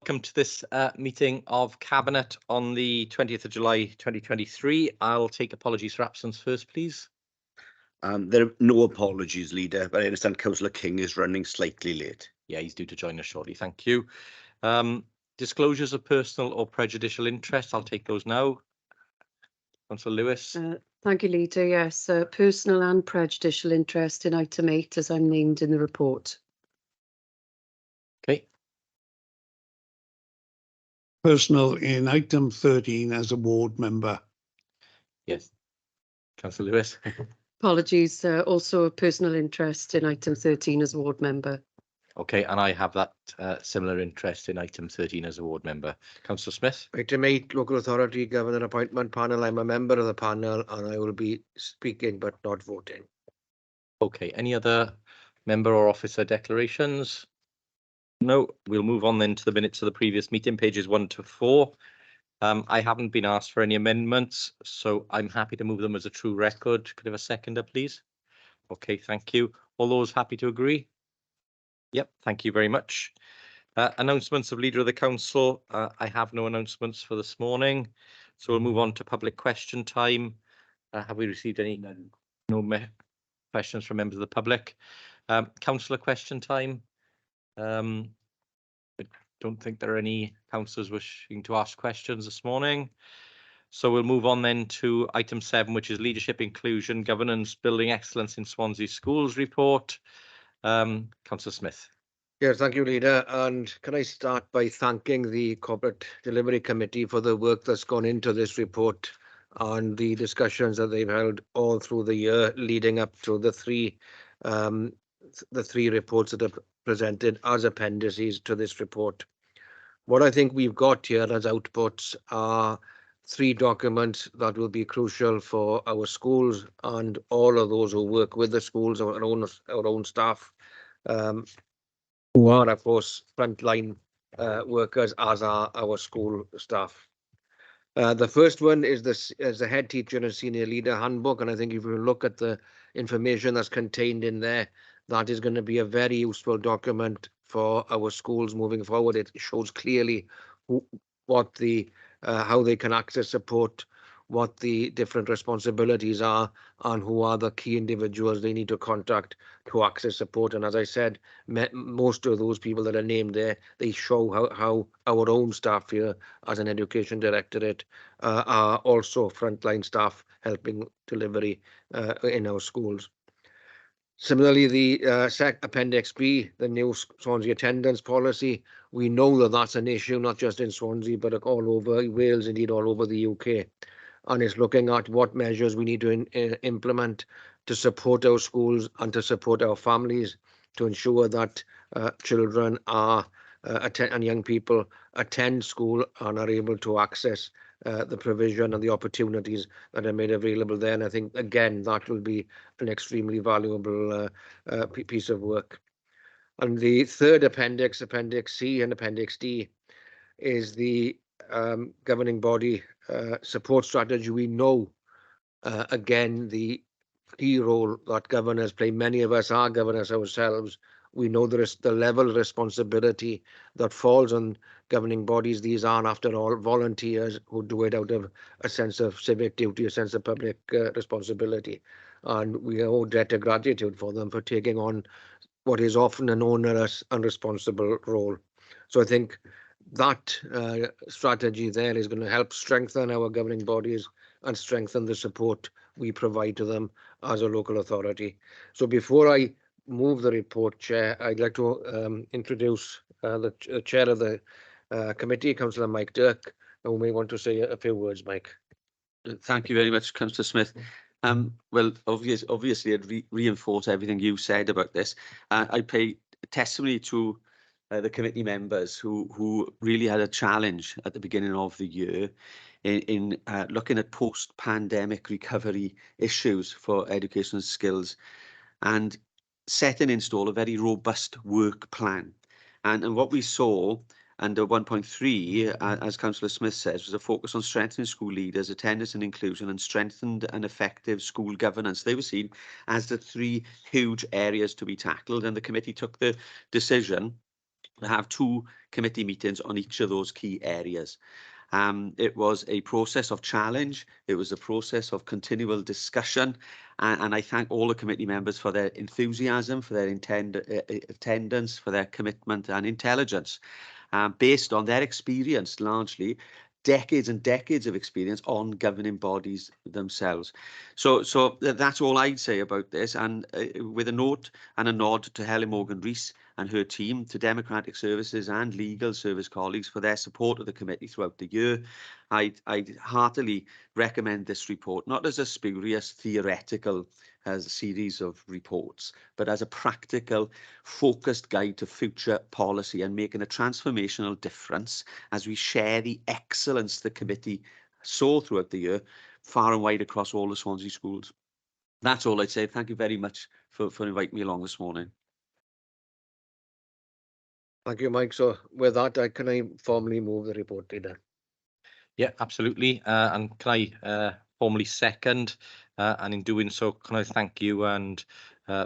Welcome to this meeting of Cabinet on the 20th of July 2023. I'll take apologies for absence first, please. There are no apologies, Leader, but I understand Councillor King is running slightly late. Yeah, he's due to join us shortly. Thank you. Disclosures of personal or prejudicial interest. I'll take those now. Councillor Lewis. Thank you, Leader. Yes, personal and prejudicial interest in item 8 as I'm named in the report. Okay. Personal in item 13 as a ward member. Yes. Councillor Lewis. Apologies, also a personal interest in item 13 as a ward member. Okay, and I have that similar interest in item 13 as a ward member. Councillor Smith. Item 8, Local Authority Governor Appointment Panel. I'm a member of the panel and I will be speaking but not voting. Okay, any other member or officer declarations? No, we'll move on then to the minutes of the previous meeting, pages 1 to 4. I haven't been asked for any amendments, so I'm happy to move them as a true record. Could I have a seconder, please? Okay, thank you. All those happy to agree? Yep, thank you very much. Announcements of Leader of the Council. I have no announcements for this morning, so we'll move on to public question time. Have we received any questions from members of the public? Councillor question time. I don't think there are any councillors wishing to ask questions this morning. So we'll move on then to item 7, which is Leadership, Inclusion, Governance, Building Excellence in Swansea Schools report. Councillor Smith. Yeah, thank you, Leader. And can I start by thanking the Corporate Delivery Committee for the work that's gone into this report and the discussions that they've held all through the year leading up to the three reports that are presented as appendices to this report. What I think we've got here as outputs are 3 documents that will be crucial for our schools and all of those who work with the schools, our own staff, who are, of course, frontline workers, as are our school staff. The first one is the Head Teacher and Senior Leader Handbook, and I think if you look at the information that's contained in there, that is going to be a very useful document for our schools moving forward. It shows clearly how they can access support, what the different responsibilities are, and who are the key individuals they need to contact to access support. And as I said, most of those people that are named there, they show how our own staff here as an education directorate are also frontline staff helping delivery in our schools. Similarly, the Appendix B, the new Swansea attendance policy, we know that that's an issue, not just in Swansea, but all over Wales, indeed all over the UK. And it's looking at what measures we need to implement to support our schools and to support our families to ensure that children and young people attend school and are able to access the provision and the opportunities that are made available there. And I think, again, that will be an extremely valuable piece of work. And the third appendix, Appendix C and Appendix D, is the governing body support strategy. We know, again, the key role that governors play. Many of us are governors ourselves. We know there is the level of responsibility that falls on governing bodies. These are, after all, volunteers who do it out of a sense of civic duty, a sense of public responsibility. And we owe debt of gratitude for them for taking on what is often an onerous and responsible role. So I think that strategy there is going to help strengthen our governing bodies and strengthen the support we provide to them as a local authority. So before I move the report, Chair, I'd like to introduce the Chair of the committee, Councillor Mike Dirk, who may want to say a few words. Mike. Thank you very much, Councillor Smith. Well, obviously, I'd reinforce everything you said about this. I pay testimony to the committee members who really had a challenge at the beginning of the year in looking at post-pandemic recovery issues for education and skills and setting in stall a very robust work plan. And what we saw under 1.3, as Councillor Smith says, was a focus on strengthening school leaders, attendance and inclusion, and strengthened and effective school governance. They were seen as the 3 huge areas to be tackled, and the committee took the decision have 2 committee meetings on each of those key areas. It was a process of challenge. It was a process of continual discussion. And I thank all the committee members for their enthusiasm, for their attendance, for their commitment and intelligence, based on their experience, largely decades and decades of experience on governing bodies themselves. So that's all I'd say about this. And with a note and a nod to Helen Morgan-Rees and her team, to Democratic Services and Legal Service colleagues for their support of the committee throughout the year, I'd heartily recommend this report, not as a spurious theoretical as a series of reports, but as a practical, focused guide to future policy and making a transformational difference as we share the excellence the committee saw throughout the year, far and wide across all the Swansea schools. That's all I'd say. Thank you very much for inviting me along this morning. Thank you, Mike. So with that, can I formally move the report, Leader? Yeah, absolutely. And can I formally second? And in doing so, can I thank you and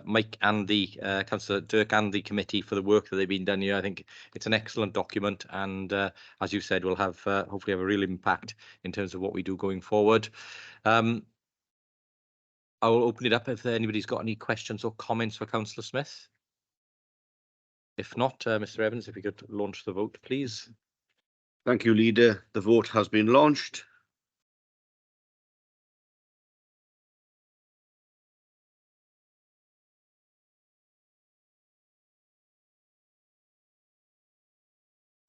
Mike and the Councillor Dirk and the committee for the work that they've been done here. I think it's an excellent document, and as you said, will have hopefully have a real impact in terms of what we do going forward. I will open it up if anybody's got any questions or comments for Councillor Smith. If not, Mr. Evans, if you could launch the vote, please. Thank you, Leader. The vote has been launched.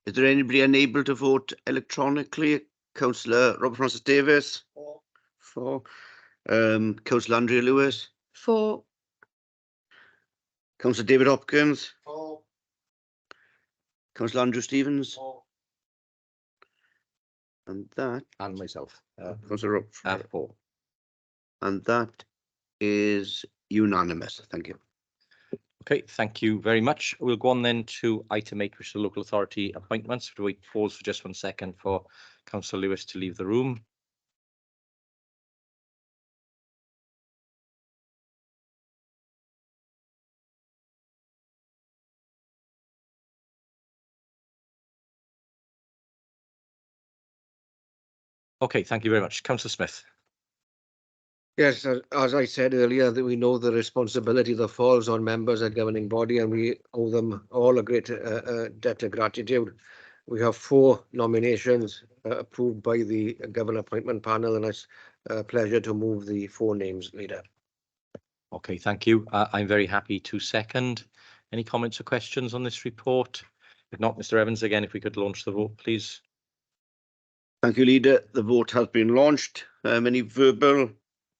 Is there anybody unable to vote electronically? Councillor Robert Francis Davis? For. Councillor Andrea Lewis? For. Councillor David Hopkins? For. Councillor Andrew Stevens? For. And that. And myself. Councillor For. And that is unanimous. Thank you. Okay, thank you very much. We'll go on then to item 8, which is the local authority appointments. We'll wait, pause for just 1 second for Councillor Lewis to leave the room. Okay, thank you very much. Councillor Smith. Yes, as I said earlier, that we know the responsibility that falls on members of the governing body, and we owe them all a great debt of gratitude. We have 4 nominations approved by the government appointment panel, and it's a pleasure to move the 4 names, Leader. Okay, thank you. I'm very happy to second. Any comments or questions on this report? If not, Mr. Evans, again, if we could launch the vote, please. Thank you, Leader. The vote has been launched. Any verbal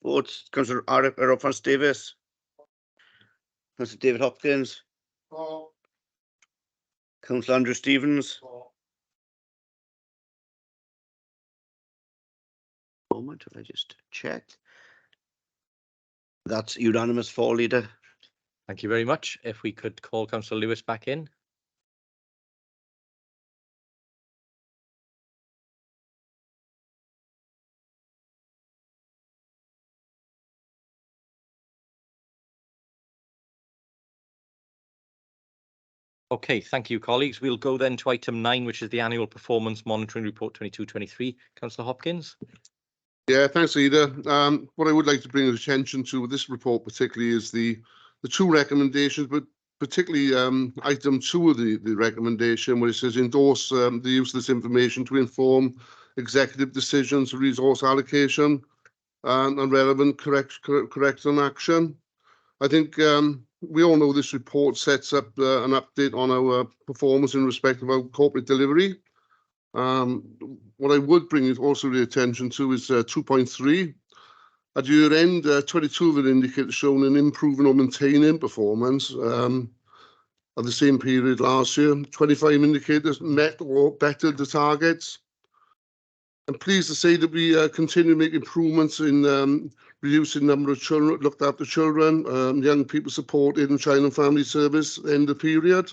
votes? Councillor Robert Francis Davis? Councillor David Hopkins? For. Councillor Andrew Stevens? For. Moment, if I just check. That's unanimous for, Leader. Thank you very much. If we could call Councillor Lewis back in. Okay, thank you, colleagues. We'll go then to item 9, which is the annual performance monitoring report 22-23. Councillor Hopkins. Yeah, thanks, Leader. What I would like to bring attention to with this report particularly is the 2 recommendations, but particularly item 2 of the recommendation, where it says endorse the use of this information to inform executive decisions, resource allocation, and relevant corrective action. I think we all know this report sets up an update on our performance in respect of our corporate delivery. What I would bring is also the attention to is 2.3. At year end, 22 of the indicators shown an improving or maintaining performance at the same period last year. 25 indicators met or bettered the targets. I'm pleased to say that we continue to make improvements in reducing the number of children looked after children, young people supported in child and family service end of period.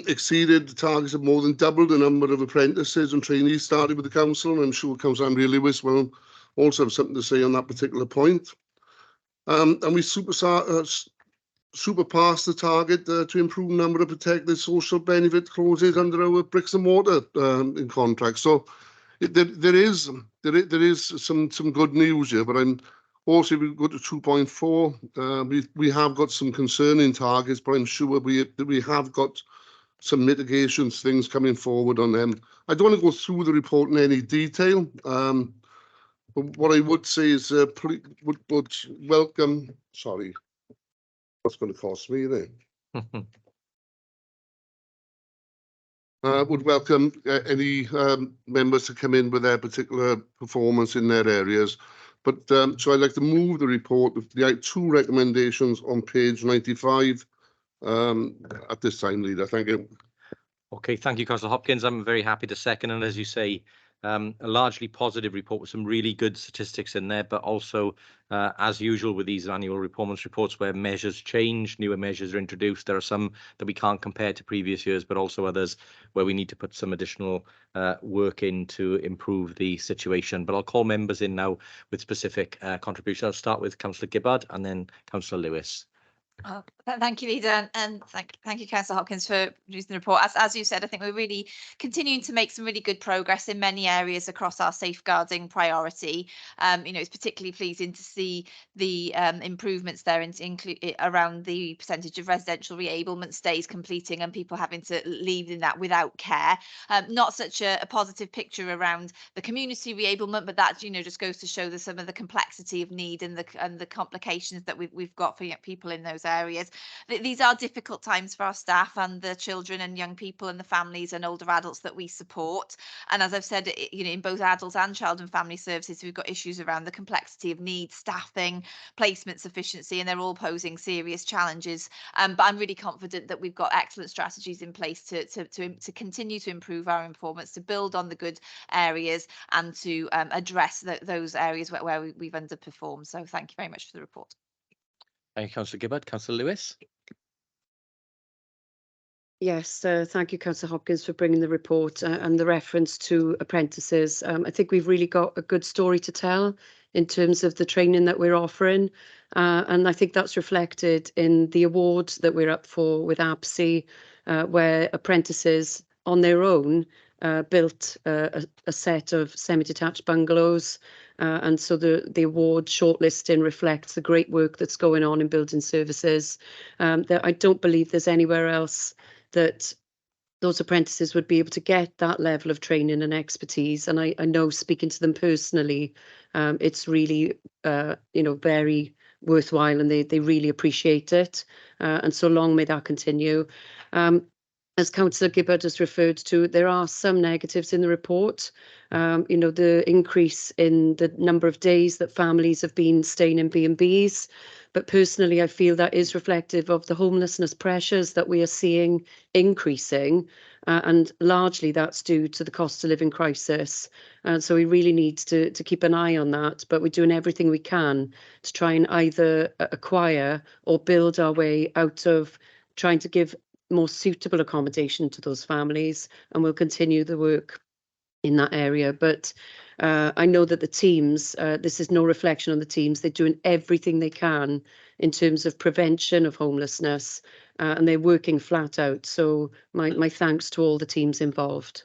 Exceeded the targets of more than double the number of apprentices and trainees started with the council, and I'm sure Councillor Andrea Lewis will also have something to say on that particular point. And we superseded surpassed the target to improve number of protected social benefit clauses under our bricks and mortar in contracts. So there is some good news here, but I'm also, if we go to 2.4, we have got some concerning targets, but I'm sure we have got some mitigations, things coming forward on them. I don't want to go through the report in any detail, but what I would say is would welcome, sorry, what's going to cost me there? Would welcome any members to come in with their particular performance in their areas. But so I'd like to move the report with the 2 recommendations on page 95 at this time, Leader. Thank you. Okay, thank you, Councillor Hopkins. I'm very happy to second, and as you say, a largely positive report with some really good statistics in there, but also, as usual with these annual performance reports where measures change, newer measures are introduced, there are some that we can't compare to previous years, but also others where we need to put some additional work in to improve the situation. But I'll call members in now with specific contributions. I'll start with Councillor Gibbard and then Councillor Lewis. Thank you, Leader, and thank you, Councillor Hopkins, for producing the report. As you said, I think we're really continuing to make some really good progress in many areas across our safeguarding priority. It's particularly pleasing to see the improvements there around the percentage of residential reablement stays completing and people having to leave in that without care. Not such a positive picture around the community reablement, but that just goes to show some of the complexity of need and the complications that we've got for people in those areas. These are difficult times for our staff and the children and young people and the families and older adults that we support. And as I've said, in both adults and child and family services, we've got issues around the complexity of needs, staffing, placement sufficiency, and they're all posing serious challenges. But I'm really confident that we've got excellent strategies in place to continue to improve our performance, to build on the good areas and to address those areas where we've underperformed. So thank you very much for the report. Thank you, Councillor Gibbard. Councillor Lewis. Yes, thank you, Councillor Hopkins, for bringing the report and the reference to apprentices. I think we've really got a good story to tell in terms of the training that we're offering. And I think that's reflected in the award that we're up for with APSI, where apprentices on their own built a set of semi-detached bungalows. And so the award shortlisting reflects the great work that's going on in building services. That I don't believe there's anywhere else that those apprentices would be able to get that level of training and expertise. And I know, speaking to them personally, it's really very worthwhile, and they really appreciate it. And so long may that continue. As Councillor Gibbard has referred to, there are some negatives in the report. The increase in the number of days that families have been staying in B&Bs. But personally, I feel that is reflective of the homelessness pressures that we are seeing increasing. And largely that's due to the cost of living crisis. And so we really need to keep an eye on that. But we're doing everything we can to try and either acquire or build our way out of trying to give more suitable accommodation to those families, and we'll continue the work in that area. But I know that the teams, this is no reflection on the teams, they're doing everything they can in terms of prevention of homelessness, and they're working flat out. So my thanks to all the teams involved.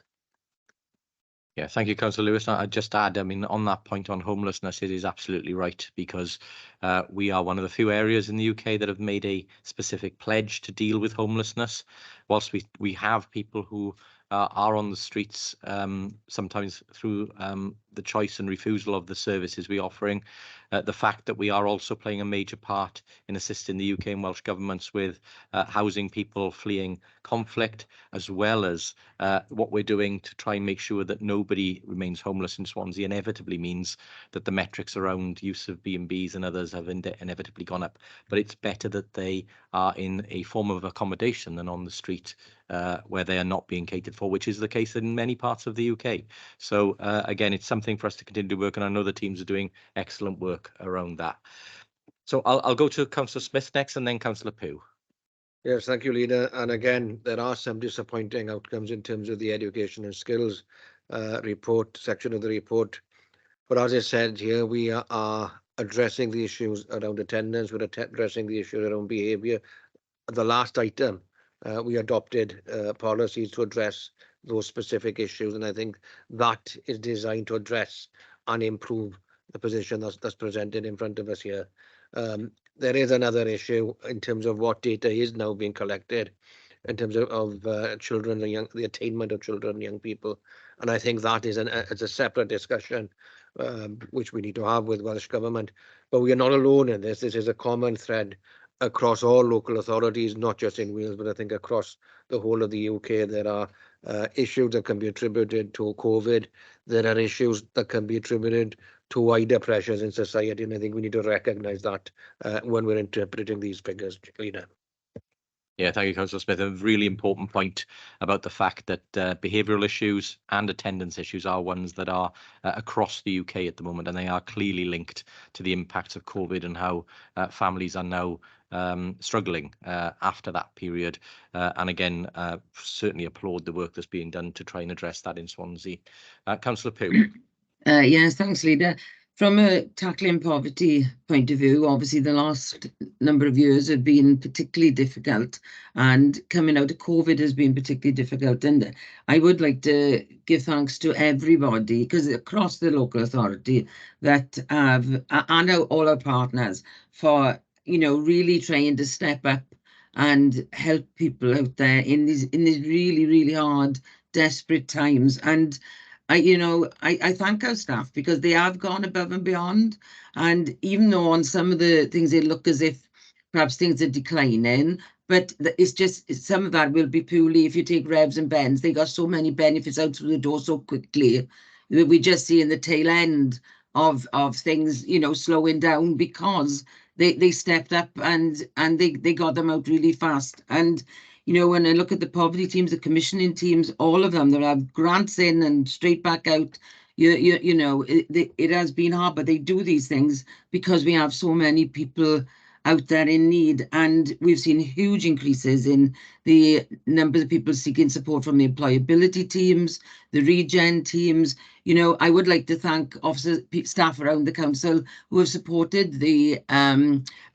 Yeah, thank you, Councillor Lewis. I'd just add, on that point on homelessness, it is absolutely right, because we are one of the few areas in the UK that have made a specific pledge to deal with homelessness. Whilst we have people who are on the streets, sometimes through the choice and refusal of the services we're offering, the fact that we are also playing a major part in assisting the UK and Welsh governments with housing people fleeing conflict, as well as what we're doing to try and make sure that nobody remains homeless in Swansea, inevitably means that the metrics around use of B&Bs and others have inevitably gone up. But it's better that they are in a form of accommodation than on the street, where they are not being catered for, which is the case in many parts of the UK. So again, it's something for us to continue to work on. I know the teams are doing excellent work around that. So I'll go to Councillor Smith next, and then Councillor Pugh. Yes, thank you, Leader. And again, there are some disappointing outcomes in terms of the education and skills report section of the report. But as I said here, we are addressing the issues around attendance, we're addressing the issue around behaviour. The last item, we adopted policies to address those specific issues, and I think that is designed to address and improve the position that's presented in front of us here. There is another issue in terms of what data is now being collected in terms of children and the attainment of children and young people, and I think that is a separate discussion which we need to have with Welsh Government. But we are not alone in this. This is a common thread across all local authorities, not just in Wales, but I think across the whole of the UK. There are issues that can be attributed to COVID. There are issues that can be attributed to wider pressures in society, and I think we need to recognise that when we're interpreting these figures, Leader. Yeah, thank you, Councillor Smith. A really important point about the fact that behavioural issues and attendance issues are ones that are across the UK at the moment, and they are clearly linked to the impacts of COVID and how families are now struggling after that period. And again, certainly applaud the work that's being done to try and address that in Swansea. Councillor Pugh. Yes, thanks, Leader. From a tackling poverty point of view, obviously the last number of years have been particularly difficult, and coming out of COVID has been particularly difficult. And I would like to give thanks to everybody, because across the local authority that have, and all our partners, for really trying to step up and help people out there in these really, really hard, desperate times. And I thank our staff because they have gone above and beyond. And even though on some of the things they look as if perhaps things are declining, but it's just some of that will be purely if you take revs and bends. They got so many benefits out through the door so quickly. We just see in the tail end of things, slowing down because they stepped up and they got them out really fast. And when I look at the poverty teams, the commissioning teams, all of them that have grants in and straight back out, it has been hard, but they do these things because we have so many people out there in need. And we've seen huge increases in the number of people seeking support from the employability teams, the regen teams. I would like to thank officers, staff around the council who have supported our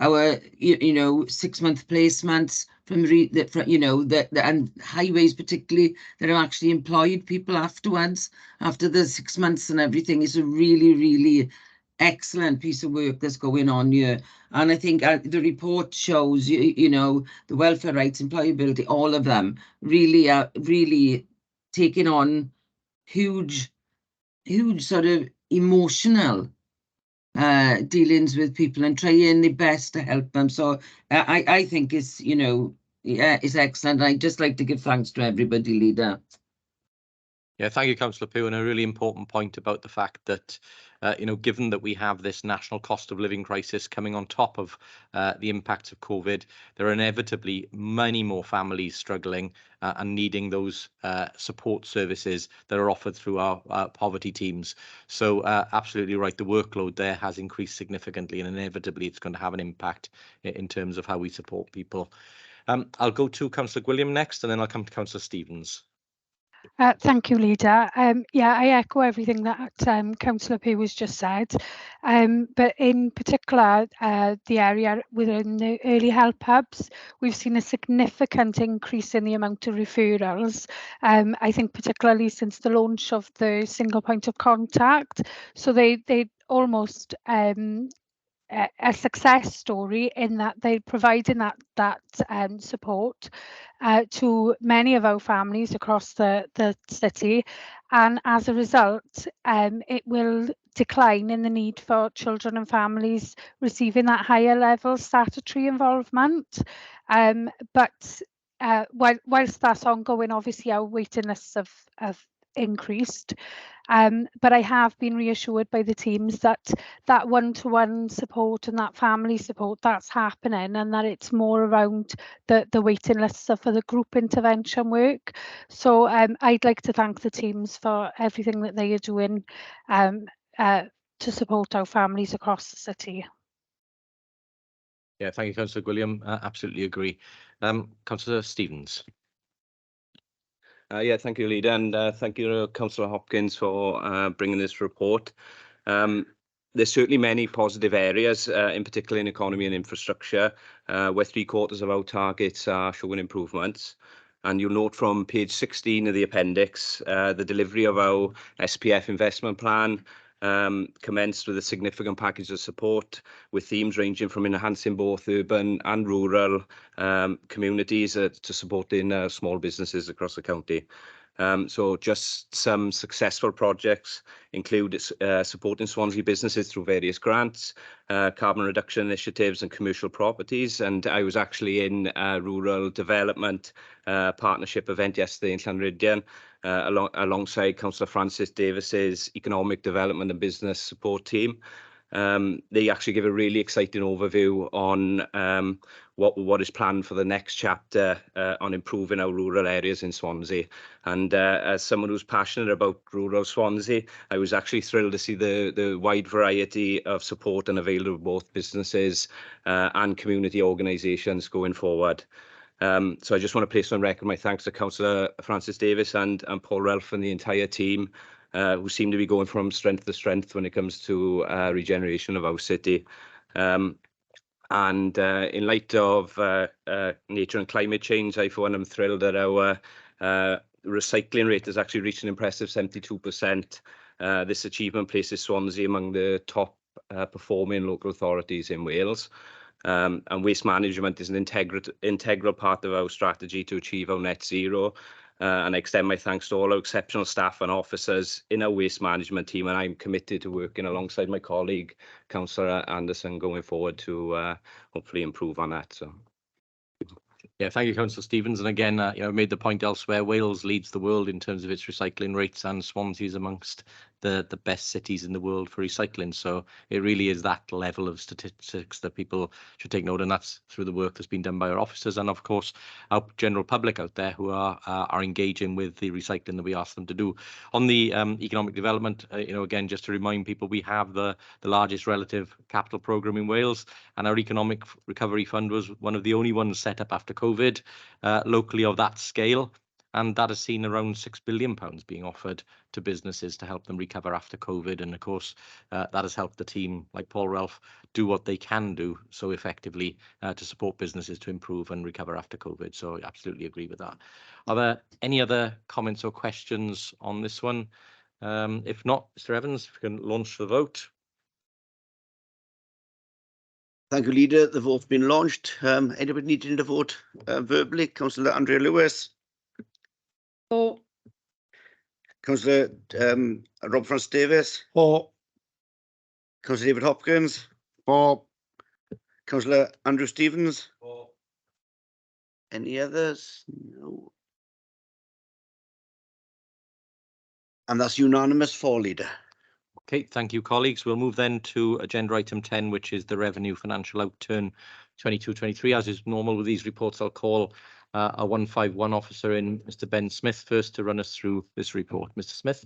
6-month placements and highways particularly that have actually employed people afterwards, after the 6 months and everything. Is a really, really excellent piece of work that's going on here. And I think the report shows, the welfare rights, employability, all of them really taking on huge sort of emotional dealings with people and trying their best to help them. So I think it's, it's excellent. I'd just like to give thanks to everybody, Leader. Yeah, thank you, Councillor Pugh, and a really important point about the fact that, given that we have this national cost of living crisis coming on top of the impacts of COVID, there are inevitably many more families struggling and needing those support services that are offered through our poverty teams. So absolutely right, the workload there has increased significantly, and inevitably it's going to have an impact in terms of how we support people. I'll go to Councillor Gwilliam next, and then I'll come to Councillor Stevens. Thank you, Leader. Yeah, I echo everything that Councillor Pugh has just said, but in particular, the area within the early help hubs, we've seen a significant increase in the amount of referrals, I think particularly since the launch of the single point of contact. So they almost a success story in that they're providing that support to many of our families across the city, and as a result it will decline in the need for children and families receiving that higher level statutory involvement. But whilst that's ongoing, obviously our waiting lists have increased. But I have been reassured by the teams that one-to-one support and that family support, that's happening, and that it's more around the waiting lists for the group intervention work. So I'd like to thank the teams for everything that they are doing to support our families across the city. Yeah, thank you, Councillor Gwilliam. Absolutely agree. Councillor Stevens. Yeah, thank you, Leader, and thank you, Councillor Hopkins, for bringing this report. there's certainly many positive areas, in particular in economy and infrastructure, where 3/4 of our targets are showing improvements. And you'll note from page 16 of the appendix, the delivery of our SPF investment plan commenced with a significant package of support, with themes ranging from enhancing both urban and rural communities to supporting small businesses across the county. So just some successful projects include supporting Swansea businesses through various grants, carbon reduction initiatives and commercial properties. And I was actually in a rural development partnership event yesterday in Llanryddian, alongside Councillor Francis Davis's Economic Development and Business Support team. They actually give a really exciting overview on what is planned for the next chapter on improving our rural areas in Swansea. And as someone who's passionate about rural Swansea, I was actually thrilled to see the wide variety of support and available to both businesses and community organisations going forward. So I just want to place on record my thanks to Councillor Francis Davis and Paul Relf and the entire team, who seem to be going from strength to strength when it comes to regeneration of our city. And in light of nature and climate change, I for one am thrilled that our recycling rate has actually reached an impressive 72%. This achievement places Swansea among the top performing local authorities in Wales. And waste management is an integral part of our strategy to achieve our net zero. And I extend my thanks to all our exceptional staff and officers in our waste management team, and I'm committed to working alongside my colleague, Councillor Anderson, going forward to hopefully improve on that. So. Yeah, thank you, Councillor Stevens. And again, I made the point elsewhere, Wales leads the world in terms of its recycling rates, and Swansea is amongst the best cities in the world for recycling. So it really is that level of statistics that people should take note, and that's through the work that's been done by our officers and, of course, our general public out there who are engaging with the recycling that we ask them to do. On the economic development, again, just to remind people, we have the largest relative capital programme in Wales, and our Economic Recovery Fund was one of the only ones set up after COVID locally of that scale. And that has seen around £6 billion being offered to businesses to help them recover after COVID. And of course, that has helped the team like Paul Relf do what they can do so effectively to support businesses to improve and recover after COVID. So I absolutely agree with that. Are there any other comments or questions on this one? If not, Mr. Evans, if you can launch the vote. Thank you, Leader. The vote's been launched. Anybody needing to vote verbally? Councillor Andrea Lewis. For. Councillor Rob Francis Davis. For. Councillor David Hopkins. For. Councillor Andrew Stevens. For. Any others? No. And that's unanimous for, Leader. Okay, thank you, colleagues. We'll move then to agenda item 10, which is the revenue financial outturn 22-23. As is normal with these reports, I'll call a 151 officer in, Mr. Ben Smith, first to run us through this report. Mr. Smith.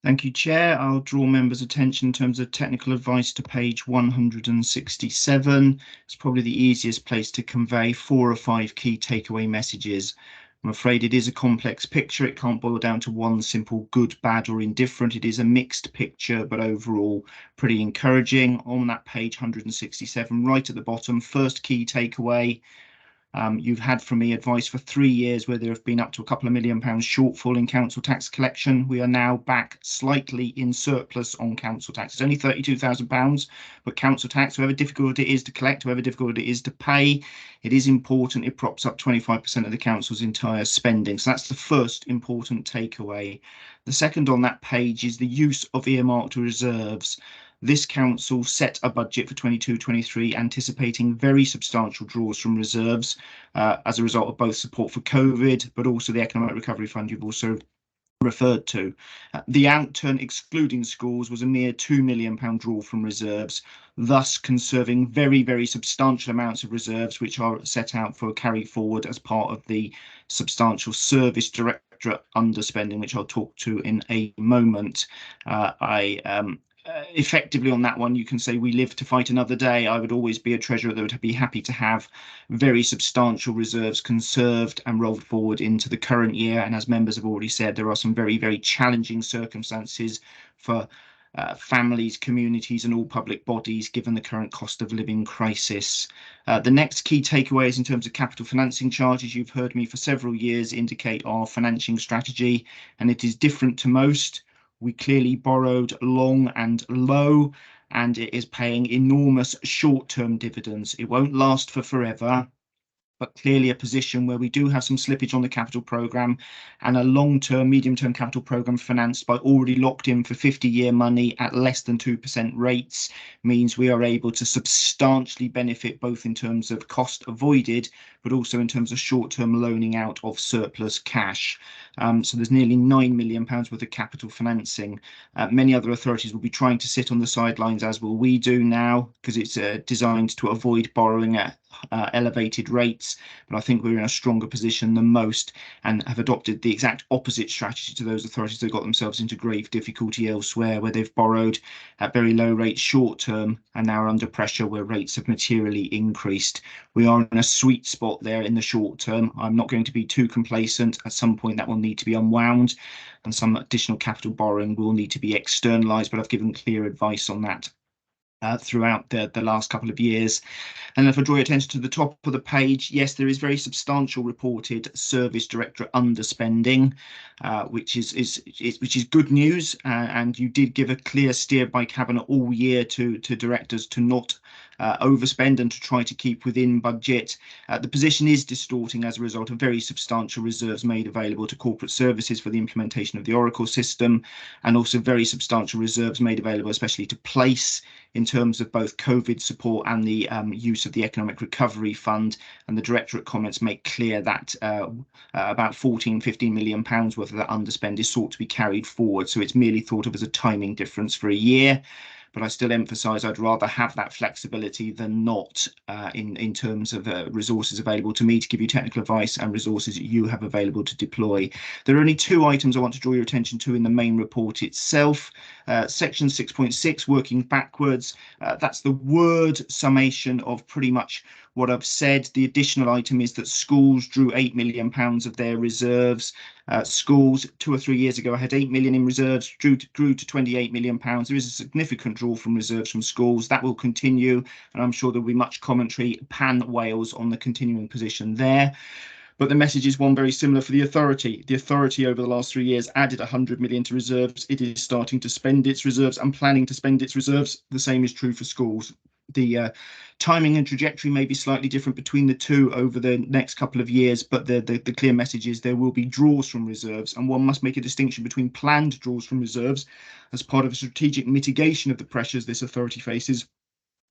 Thank you, Chair. I'll draw members' attention in terms of technical advice to page 167. It's probably the easiest place to convey 4 or 5 key takeaway messages. I'm afraid it is a complex picture. It can't boil down to one simple good, bad or indifferent. It is a mixed picture, but overall pretty encouraging. On that page 167, right at the bottom, first key takeaway. You've had from me advice for 3 years where there have been up to a couple of £1 million shortfall in council tax collection. We are now back slightly in surplus on council tax. It's only £32,000, but council tax, however difficult it is to collect, however difficult it is to pay, it is important. It props up 25% of the council's entire spending. So that's the first important takeaway. The second on that page is the use of earmarked reserves. This council set a budget for 22-23 anticipating very substantial draws from reserves as a result of both support for COVID, but also the Economic Recovery Fund you've also referred to. The outturn excluding schools was a mere £2 million draw from reserves, thus conserving very, very substantial amounts of reserves which are set out for carry forward as part of the substantial service directorate underspending, which I'll talk to in a moment. Effectively on that one, you can say we live to fight another day. I would always be a treasurer that would be happy to have very substantial reserves conserved and rolled forward into the current year. And as members have already said, there are some very, very challenging circumstances for families, communities and all public bodies, given the current cost of living crisis. The next key takeaways in terms of capital financing charges, you've heard me for several years indicate our financing strategy, and it is different to most. We clearly borrowed long and low, and it is paying enormous short-term dividends. It won't last for forever, but clearly a position where we do have some slippage on the capital programme, and a long-term, medium-term capital programme financed by already locked in for 50-year money at less than 2% rates means we are able to substantially benefit both in terms of cost avoided, but also in terms of short-term loaning out of surplus cash. So there's nearly £9 million worth of capital financing. Many other authorities will be trying to sit on the sidelines, as will we do now, because it's designed to avoid borrowing at elevated rates, but I think we're in a stronger position than most and have adopted the exact opposite strategy to those authorities that got themselves into grave difficulty elsewhere, where they've borrowed at very low rates short term and now are under pressure where rates have materially increased. We are in a sweet spot there in the short term. I'm not going to be too complacent. At some point that will need to be unwound and some additional capital borrowing will need to be externalised, but I've given clear advice on that throughout the last couple of years. And if I draw your attention to the top of the page, yes, there is very substantial reported service directorate underspending, which is good news. And you did give a clear steer by Cabinet all year to directors to not overspend and to try to keep within budget. The position is distorting as a result of very substantial reserves made available to corporate services for the implementation of the Oracle system, and also very substantial reserves made available especially to Place in terms of both COVID support and the use of the Economic Recovery Fund. And the directorate comments make clear that about £15 million worth of that underspend is sought to be carried forward. So it's merely thought of as a timing difference for a year. But I still emphasise I'd rather have that flexibility than not in terms of resources available to me to give you technical advice and resources that you have available to deploy. There are only two items I want to draw your attention to in the main report itself. Section 6.6, working backwards, that's the word summation of pretty much what I've said. The additional item is that schools drew £8 million of their reserves. Schools 2 or 3 years ago had 8 million in reserves, grew to 28 million pounds. There is a significant draw from reserves from schools that will continue, and I'm sure there'll be much commentary pan Wales on the continuing position there. But the message is one very similar for the authority. The authority over the last 3 years added 100 million to reserves. It is starting to spend its reserves and planning to spend its reserves. The same is true for schools. The timing and trajectory may be slightly different between the two over the next couple of years, but the clear message is there will be draws from reserves, and one must make a distinction between planned draws from reserves as part of a strategic mitigation of the pressures this authority faces,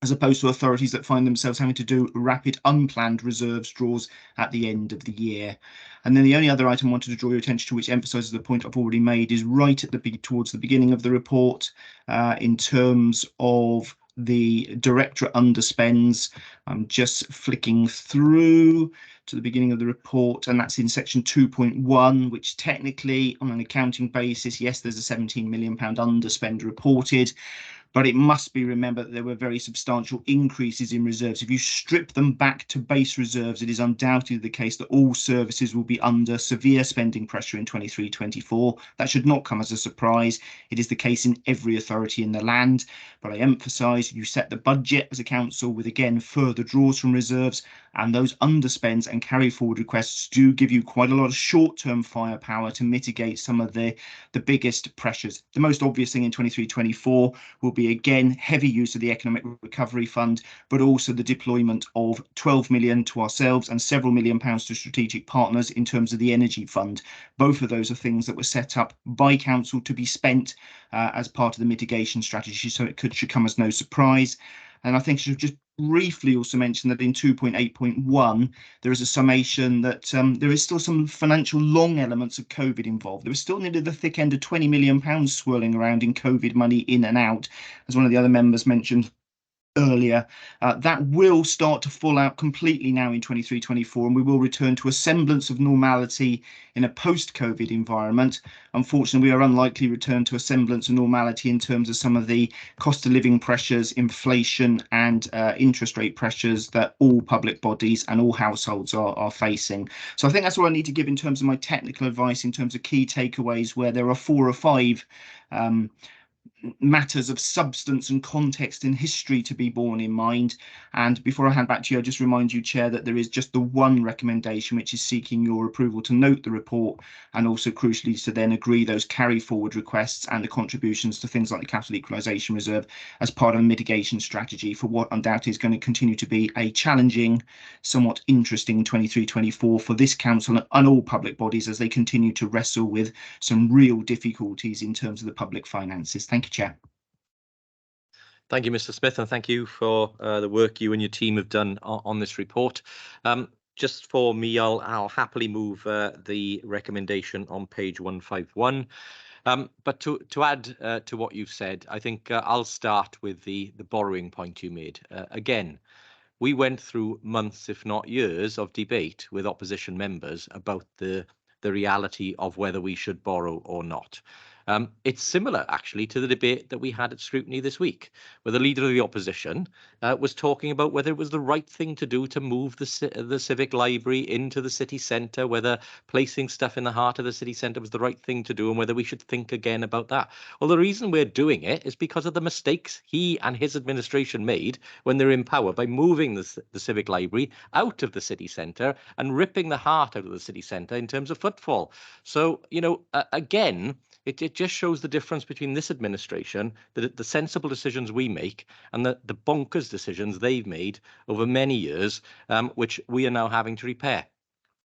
as opposed to authorities that find themselves having to do rapid unplanned reserves draws at the end of the year. And then the only other item I wanted to draw your attention to, which emphasises the point I've already made, is right at towards the beginning of the report in terms of the directorate underspends. I'm just flicking through to the beginning of the report, and that's in section 2.1, which technically on an accounting basis, yes, there's a £17 million underspend reported, but it must be remembered that there were very substantial increases in reserves. If you strip them back to base reserves, it is undoubtedly the case that all services will be under severe spending pressure in 23-24. That should not come as a surprise. It is the case in every authority in the land. But I emphasise you set the budget as a council with, again, further draws from reserves, and those underspends and carry forward requests do give you quite a lot of short-term firepower to mitigate some of the biggest pressures. The most obvious thing in 23-24 will be, again, heavy use of the Economic Recovery Fund, but also the deployment of 12 million to ourselves and several £million to strategic partners in terms of the Energy Fund. Both of those are things that were set up by council to be spent as part of the mitigation strategy, so it should come as no surprise. And I think I should just briefly also mention that in 2.8.1, there is a summation that there is still some financial long elements of COVID involved. There is still nearly the thick end of £20 million swirling around in COVID money in and out, as one of the other members mentioned earlier. That will start to fall out completely now in 23-24, and we will return to a semblance of normality in a post-COVID environment. Unfortunately, we are unlikely to return to a semblance of normality in terms of some of the cost of living pressures, inflation and interest rate pressures that all public bodies and all households are facing. So I think that's all I need to give in terms of my technical advice, in terms of key takeaways, where there are 4 or 5 matters of substance and context and history to be borne in mind. And before I hand back to you, I just remind you, Chair, that there is just the one recommendation, which is seeking your approval to note the report and also crucially to then agree those carry forward requests and the contributions to things like the capital equalisation reserve as part of a mitigation strategy for what undoubtedly is going to continue to be a challenging, somewhat interesting 23-24 for this council and all public bodies as they continue to wrestle with some real difficulties in terms of the public finances. Thank you, Chair. Thank you, Mr. Smith, and thank you for the work you and your team have done on this report. Just for me, I'll happily move the recommendation on page 151. But to add to what you've said, I think I'll start with the borrowing point you made. Again, we went through months, if not years, of debate with opposition members about the reality of whether we should borrow or not. It's similar, actually, to the debate that we had at scrutiny this week, where the leader of the opposition was talking about whether it was the right thing to do to move the civic library into the city centre, whether placing stuff in the heart of the city centre was the right thing to do, and whether we should think again about that. Well, the reason we're doing it is because of the mistakes he and his administration made when they were in power by moving the civic library out of the city centre and ripping the heart out of the city centre in terms of footfall. So, you know, again, it just shows the difference between this administration, the sensible decisions we make, and the bonkers decisions they've made over many years, which we are now having to repair.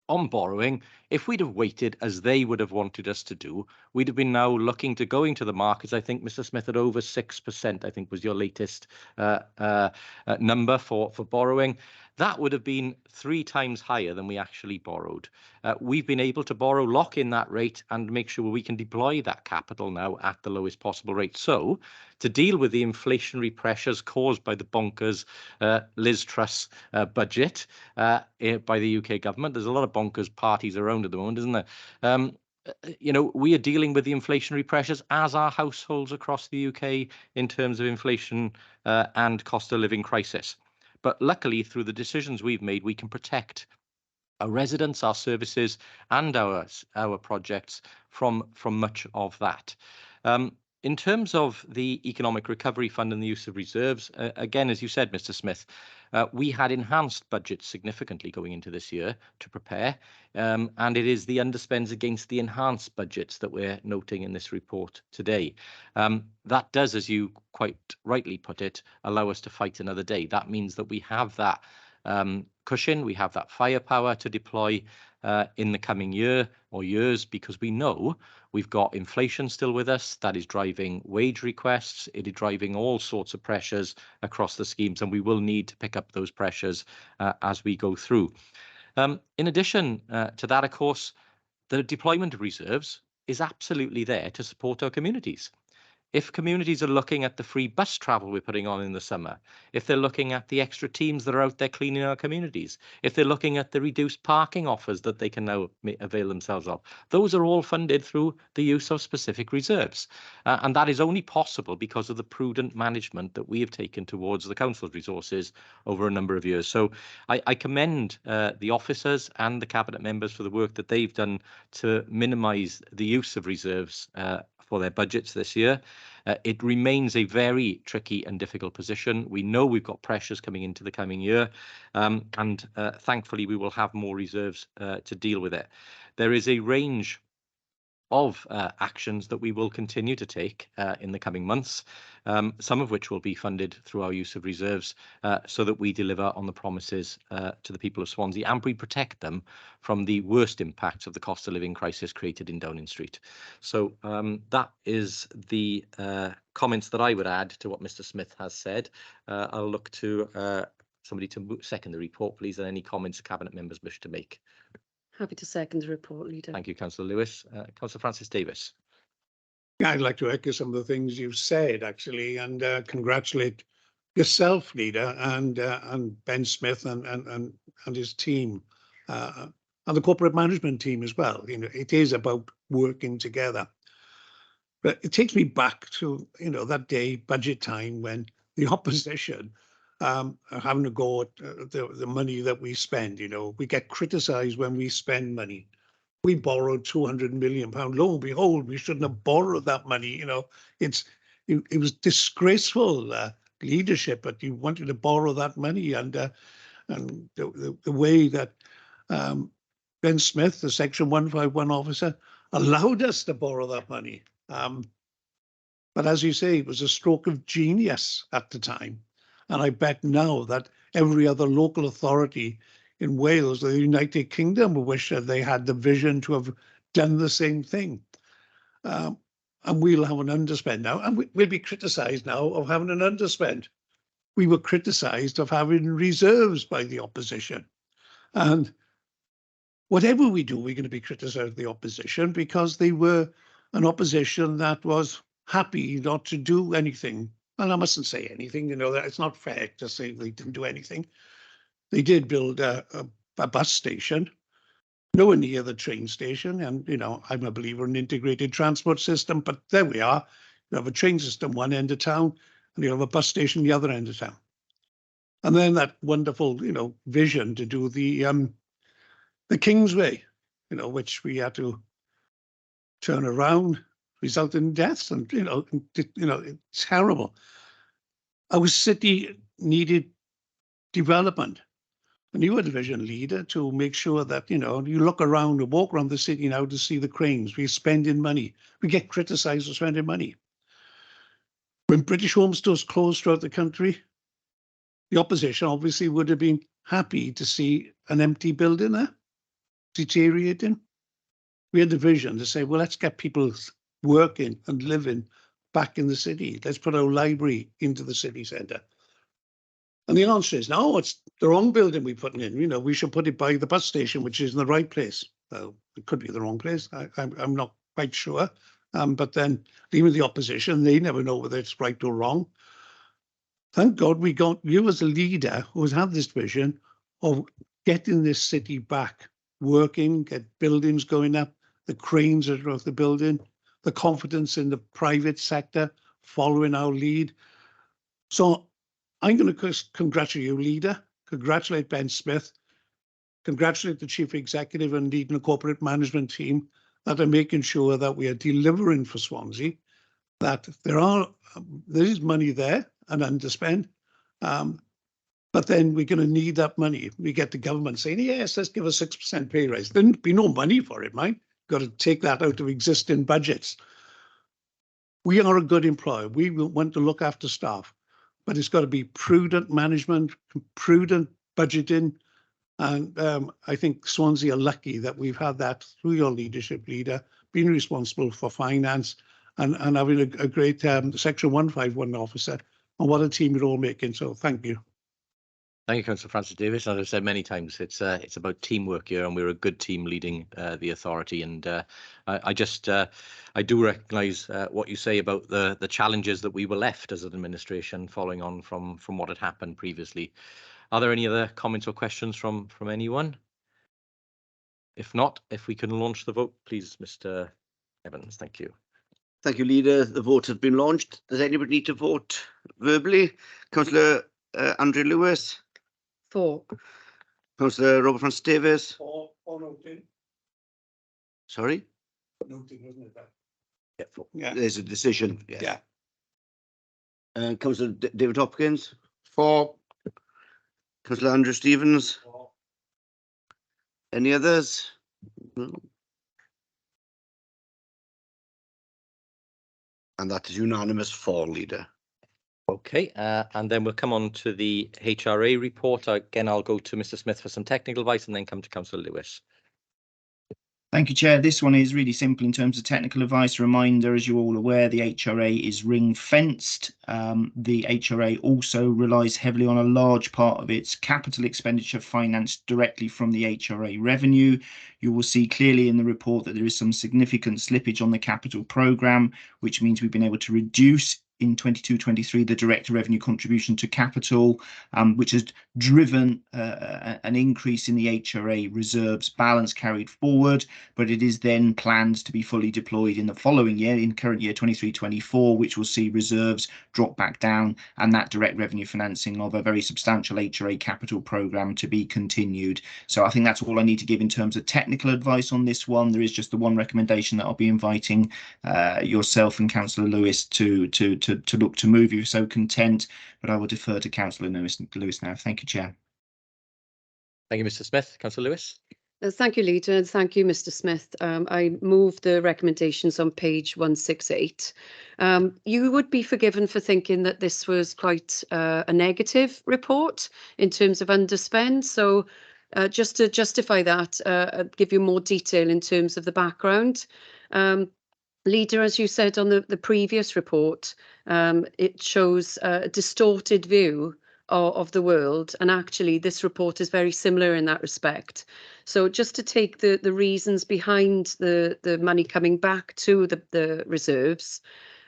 On borrowing, if we'd have waited as they would have wanted us to do, we'd have been now looking to going to the markets. I think, Mr. Smith, at over 6%, I think was your latest number for borrowing. That would have been 3 times higher than we actually borrowed. We've been able to borrow, lock in that rate and make sure we can deploy that capital now at the lowest possible rate. So to deal with the inflationary pressures caused by the bonkers Liz Truss budget by the UK government, there's a lot of bonkers parties around at the moment, isn't there? You know, we are dealing with the inflationary pressures as are households across the UK in terms of inflation and cost of living crisis. But luckily, through the decisions we've made, we can protect our residents, our services, and our projects from much of that. In terms of the Economic Recovery Fund and the use of reserves, again, as you said, Mr. Smith, we had enhanced budgets significantly going into this year to prepare, and it is the underspends against the enhanced budgets that we're noting in this report today. That does, as you quite rightly put it, allow us to fight another day. That means that we have that cushion, we have that firepower to deploy in the coming year or years, because we know we've got inflation still with us. That is driving wage requests. It is driving all sorts of pressures across the schemes, and we will need to pick up those pressures as we go through. In addition to that, of course, the deployment of reserves is absolutely there to support our communities. If communities are looking at the free bus travel we're putting on in the summer, if they're looking at the extra teams that are out there cleaning our communities, if they're looking at the reduced parking offers that they can now avail themselves of, those are all funded through the use of specific reserves. And that is only possible because of the prudent management that we have taken towards the council's resources over a number of years. So I commend the officers and the cabinet members for the work that they've done to minimise the use of reserves for their budgets this year. It remains a very tricky and difficult position. We know we've got pressures coming into the coming year, and thankfully we will have more reserves to deal with it. There is a range of actions that we will continue to take in the coming months, some of which will be funded through our use of reserves so that we deliver on the promises to the people of Swansea and we protect them from the worst impacts of the cost of living crisis created in Downing Street. So that is the comments that I would add to what Mr. Smith has said. I'll look to somebody to second the report, please, and any comments Cabinet members wish to make. Happy to second the report, Leader. Thank you, Councillor Lewis. Councillor Francis Davis. Yeah, I'd like to echo some of the things you've said, actually, and congratulate yourself, Leader, and Ben Smith and his team, and the corporate management team as well. You know, it is about working together. But it takes me back to, you know, that day, budget time, when the opposition having to go at the money that we spend. You know, we get criticised when we spend money. We borrowed £200 million. Lo and behold, we shouldn't have borrowed that money. You know, it's it was disgraceful leadership, but you wanted to borrow that money, and the way that Ben Smith, the Section 151 officer, allowed us to borrow that money. But as you say, it was a stroke of genius at the time. And I bet now that every other local authority in Wales or the United Kingdom will wish that they had the vision to have done the same thing. And we'll have an underspend now, and we'll be criticised now of having an underspend. We were criticised of having reserves by the opposition. And whatever we do, we're going to be criticised of the opposition, because they were an opposition that was happy not to do anything. And I mustn't say anything, you know, that it's not fair to say they didn't do anything. They did build a bus station, nowhere near the train station. And, you know, I'm a believer in integrated transport system, but there we are. You have a train system one end of town, and you have a bus station the other end of town. And then that wonderful, you know, vision to do the Kingsway, you know, which we had to turn around, result in deaths, and it's terrible. Our city needed development, and you were the vision leader to make sure that, you know, you look around and walk around the city now to see the cranes. We're spending money. We get criticised for spending money. When British home stores closed throughout the country, the opposition obviously would have been happy to see an empty building there, deteriorating. We had the vision to say, well, let's get people working and living back in the city. Let's put our library into the city centre. And the answer is, no, it's the wrong building we're putting in. You know, we should put it by the bus station, which is in the right place. Well, it could be the wrong place. I'm not quite sure. But then even the opposition, they never know whether it's right or wrong. Thank God we got you as a leader who's had this vision of getting this city back working, get buildings going up, the cranes that are off the building, the confidence in the private sector following our lead. So I'm going to congratulate you, leader, congratulate Ben Smith, congratulate the chief executive and leading the corporate management team that are making sure that we are delivering for Swansea, that there is money there and underspend. But then we're going to need that money. We get the government saying, yes, let's give a 6% pay rise. There'd be no money for it, mate. Got to take that out of existing budgets. We are a good employer. We want to look after staff, but it's got to be prudent management, prudent budgeting. And I think Swansea are lucky that we've had that through your leadership, leader, being responsible for finance and having a great Section 151 officer. And what a team you're all making. So thank you. Thank you, Councillor Francis Davis. As I've said many times, it's about teamwork here, and we're a good team leading the authority. And I do recognise what you say about the challenges that we were left as an administration following on from what had happened previously. Are there any other comments or questions from anyone? If not, if we can launch the vote, please, Mr. Evans. Thank you. Thank you, leader. The vote has been launched. Does anybody need to vote verbally? Councillor Andrew Lewis. 4. Councillor Robert Francis Davis. 4 noting. Sorry? Noting, wasn't it? Yeah, 4. Yeah. There's a decision. Yeah. Councillor David Hopkins. 4. Councillor Andrew Stevens. 4. Any others? No. And that is unanimous for, leader. Okay, and then we'll come on to the HRA report. Again, I'll go to Mr. Smith for some technical advice and then come to Councillor Lewis. Thank you, Chair. This one is really simple in terms of technical advice. Reminder, as you're all aware, the HRA is ring fenced. The HRA also relies heavily on a large part of its capital expenditure financed directly from the HRA revenue. You will see clearly in the report that there is some significant slippage on the capital programme, which means we've been able to reduce in 22-23 the direct revenue contribution to capital, which has driven an increase in the HRA reserves balance carried forward, but it is then planned to be fully deployed in the following year, in current year 23-24, which will see reserves drop back down and that direct revenue financing of a very substantial HRA capital programme to be continued. So I think that's all I need to give in terms of technical advice on this one. There is just the one recommendation that I'll be inviting yourself and Councillor Lewis to to look to move if you're so content, but I will defer to Councillor Lewis now. Thank you, Chair. Thank you, Mr. Smith. Councillor Lewis. Thank you, Leader, and thank you, Mr. Smith. I move the recommendations on page 168. You would be forgiven for thinking that this was quite a negative report in terms of underspend. So just to justify that, I'll give you more detail in terms of the background. Leader, as you said on the previous report, it shows a distorted view of the world, and actually this report is very similar in that respect. So just to take the reasons behind the money coming back to the reserves,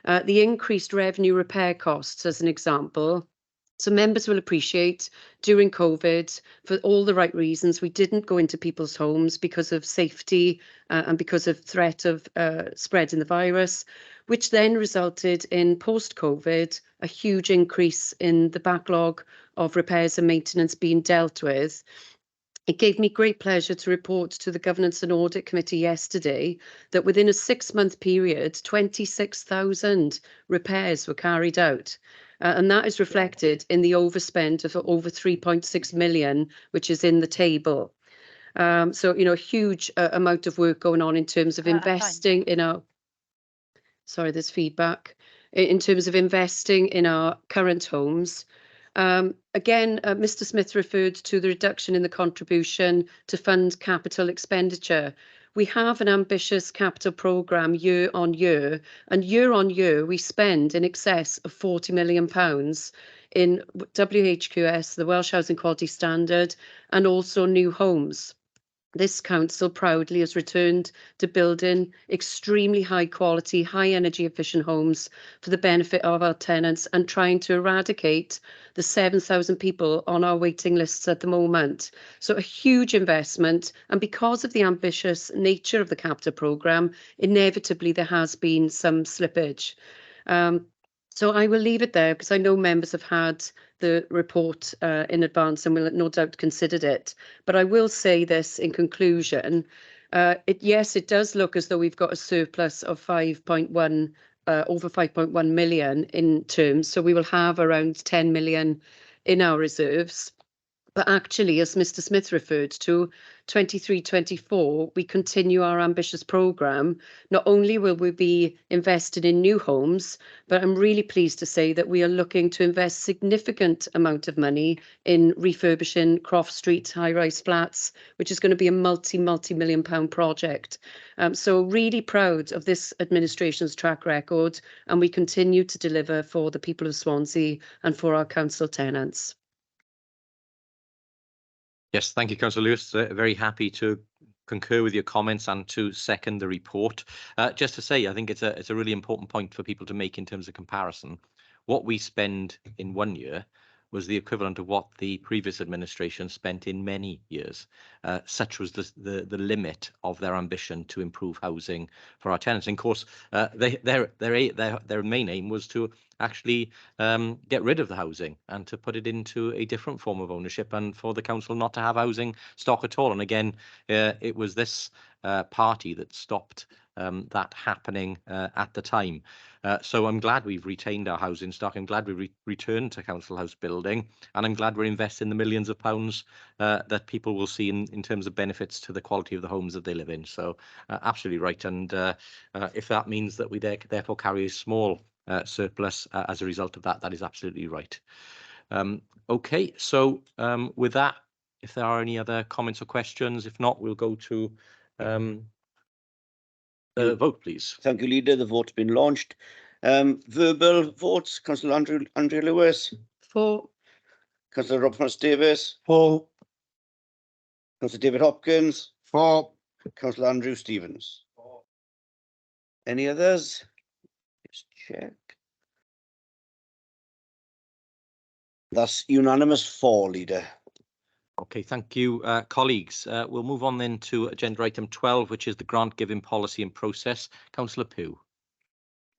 the increased revenue repair costs as an example. So members will appreciate during COVID, for all the right reasons, we didn't go into people's homes because of safety and because of threat of spreading the virus, which then resulted in post-COVID, a huge increase in the backlog of repairs and maintenance being dealt with. It gave me great pleasure to report to the Governance and Audit Committee yesterday that within a 6-month period, 26,000 repairs were carried out. And that is reflected in the overspend of over 3.6 million, which is in the table. So, you know, a huge amount of work going on in terms of investing in our, sorry, there's feedback, in terms of investing in our current homes. Again, Mr. Smith referred to the reduction in the contribution to fund capital expenditure. We have an ambitious capital programme year on year, and year on year we spend in excess of £40 million in WHQS, the Welsh Housing Quality Standard, and also new homes. This council proudly has returned to building extremely high quality, high energy efficient homes for the benefit of our tenants and trying to eradicate the 7,000 people on our waiting lists at the moment. So a huge investment, and because of the ambitious nature of the capital programme, inevitably there has been some slippage. So I will leave it there because I know members have had the report in advance and will no doubt considered it. But I will say this in conclusion. Yes, it does look as though we've got a surplus of 5.1, over 5.1 million in terms. So we will have around 10 million in our reserves. But actually, as Mr. Smith referred to, 23-24, we continue our ambitious programme. Not only will we be invested in new homes, but I'm really pleased to say that we are looking to invest significant amount of money in refurbishing Croft Street high-rise flats, which is going to be a multi-million pound project. So really proud of this administration's track record, and we continue to deliver for the people of Swansea and for our council tenants. Yes, thank you, Councillor Lewis. Very happy to concur with your comments and to second the report. Just to say, I think it's a really important point for people to make in terms of comparison. What we spend in 1 year was the equivalent of what the previous administration spent in many years. Such was the limit of their ambition to improve housing for our tenants. And of course, their main aim was to actually get rid of the housing and to put it into a different form of ownership, and for the council not to have housing stock at all. And again, it was this party that stopped that happening at the time. So I'm glad we've retained our housing stock. I'm glad we returned to council house building, and I'm glad we're investing the millions of pounds that people will see in terms of benefits to the quality of the homes that they live in. So absolutely right. And if that means that we therefore carry a small surplus as a result of that, that is absolutely right. Okay, so with that, if there are any other comments or questions, if not, we'll go to vote, please. Thank you, Leader. The vote's been launched. Verbal votes. Councillor Andrew Lewis. For. Councillor Robert Davis. For. Councillor David Hopkins. For. Councillor Andrew Stevens. For. Any others? Just check. That's unanimous for, Leader. Okay, thank you, colleagues. We'll move on then to agenda item 12, which is the grant giving policy and process. Councillor Pugh.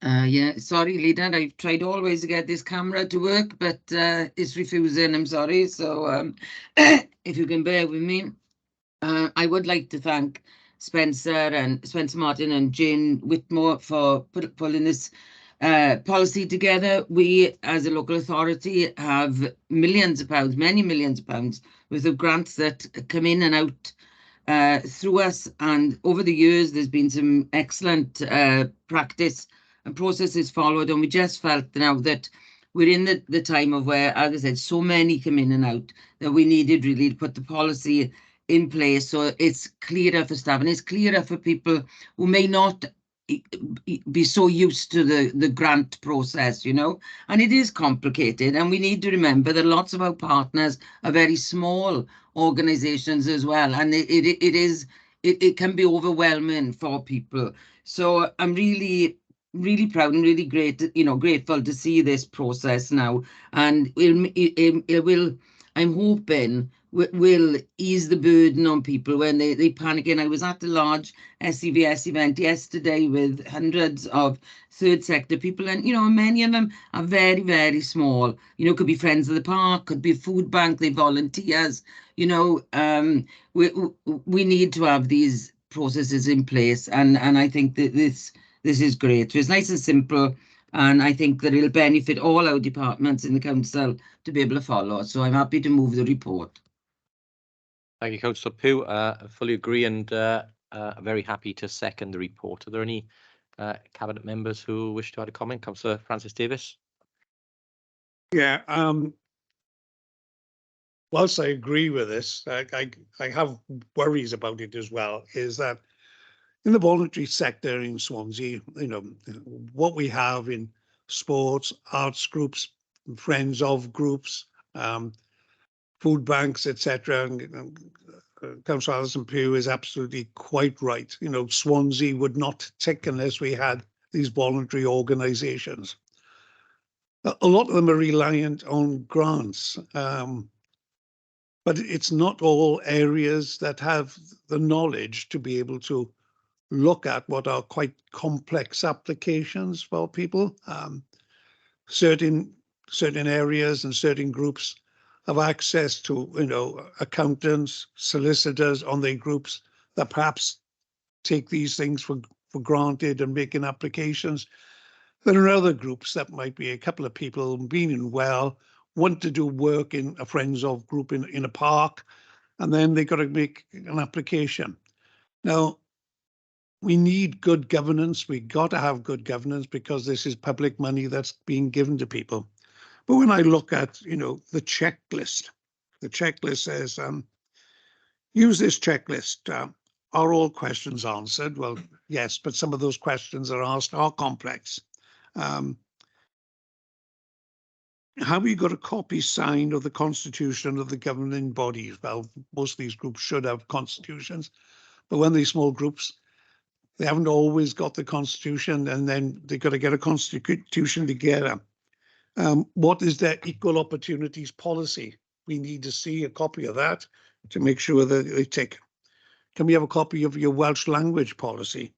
Yeah, sorry, Leader. I've tried always to get this camera to work, but it's refusing. I'm sorry. So if you can bear with me, I would like to thank Spencer Martin and Jane Whitmore for pulling this policy together. We, as a local authority, have millions of pounds, many millions of pounds worth of grants that come in and out through us. And over the years, there's been some excellent practice and processes followed. And we just felt now that we're in the time of where, as I said, so many come in and out that we needed really to put the policy in place so it's clearer for staff and it's clearer for people who may not be so used to the grant process, you know, and it is complicated. And we need to remember that lots of our partners are very small organizations as well, and it can be overwhelming for people. So I'm really proud and really grateful to see this process now, and it will, I'm hoping, will ease the burden on people when they panic. And I was at a large SCVS event yesterday with hundreds of third sector people, and many of them are very, very small. Could be friends of the park, could be a food bank, they volunteers. We need to have these processes in place, and I think that this is great. So it's nice and simple, and I think that it'll benefit all our departments in the council to be able to follow. So I'm happy to move the report. Thank you, Councillor Pugh. I fully agree, and very happy to second the report. Are there any cabinet members who wish to add a comment? Councillor Francis Davis. Yeah, whilst I agree with this, I have worries about it as well, is that in the voluntary sector in Swansea, what we have in sports, arts groups, friends of groups, food banks, etc. Councillor Alison Pugh is absolutely quite right. Swansea would not tick unless we had these voluntary organisations. A lot of them are reliant on grants, but it's not all areas that have the knowledge to be able to look at what are quite complex applications for people. Certain areas and certain groups have access to, accountants, solicitors on their groups that perhaps take these things for granted and making applications. There are other groups that might be a couple of people meaning well, want to do work in a friends of group in a park, and then they got to make an application. Now, we need good governance. We got to have good governance because this is public money that's being given to people. But when I look at, the checklist says, use this checklist. Are all questions answered? Well, yes, but some of those questions that are asked are complex. Have you got a copy signed of the constitution of the governing bodies? Well, most of these groups should have constitutions, but when these small groups, they haven't always got the constitution, and then they've got to get a constitution together. What is their equal opportunities policy? We need to see a copy of that to make sure that they tick. Can we have a copy of your Welsh language policy?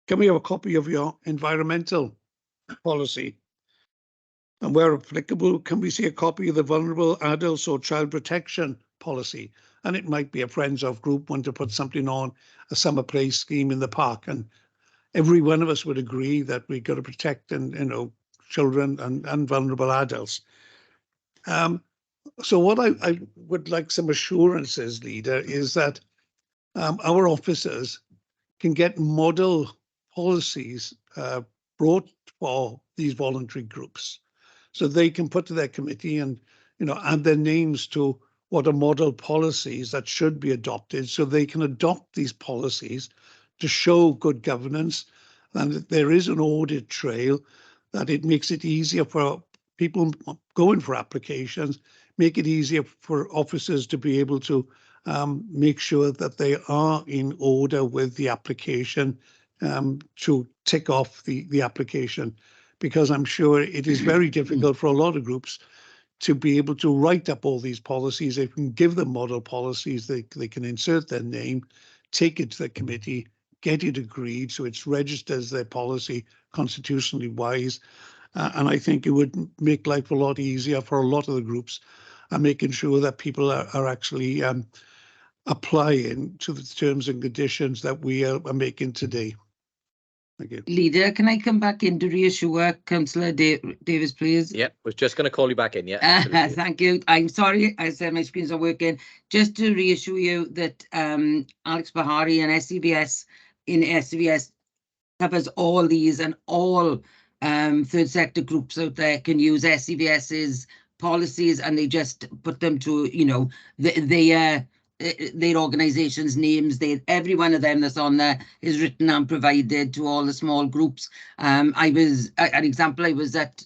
Can we have a copy of your environmental policy? And where applicable, can we see a copy of the vulnerable adults or child protection policy? And it might be a friends of group want to put something on a summer play scheme in the park, and every one of us would agree that we've got to protect children and vulnerable adults. So what I would like some assurances, Leader, is that our officers can get model policies brought for these voluntary groups, so they can put to their committee and add their names to what are model policies that should be adopted, so they can adopt these policies to show good governance, and that there is an audit trail, that it makes it easier for people going for applications, make it easier for officers to be able to make sure that they are in order with the application, to tick off the application, because I'm sure it is very difficult for a lot of groups to be able to write up all these policies. They can give them model policies, they can insert their name, take it to the committee, get it agreed, so it's registered as their policy constitutionally wise. And I think it would make life a lot easier for a lot of the groups, and making sure that people are actually applying to the terms and conditions that we are making today. Thank you. Leader, can I come back in to reassure Councillor Davis, please? Yeah, was just going to call you back in. Yeah, absolutely. Thank you. I'm sorry, I said my screens are working. Just to reassure you that Alex Bahari and SCVS in SCVS covers all these, and all third sector groups out there can use SCVS's policies, and they just put them to, you know, their organization's names. Every one of them that's on there is written and provided to all the small groups. I was, an example, I was at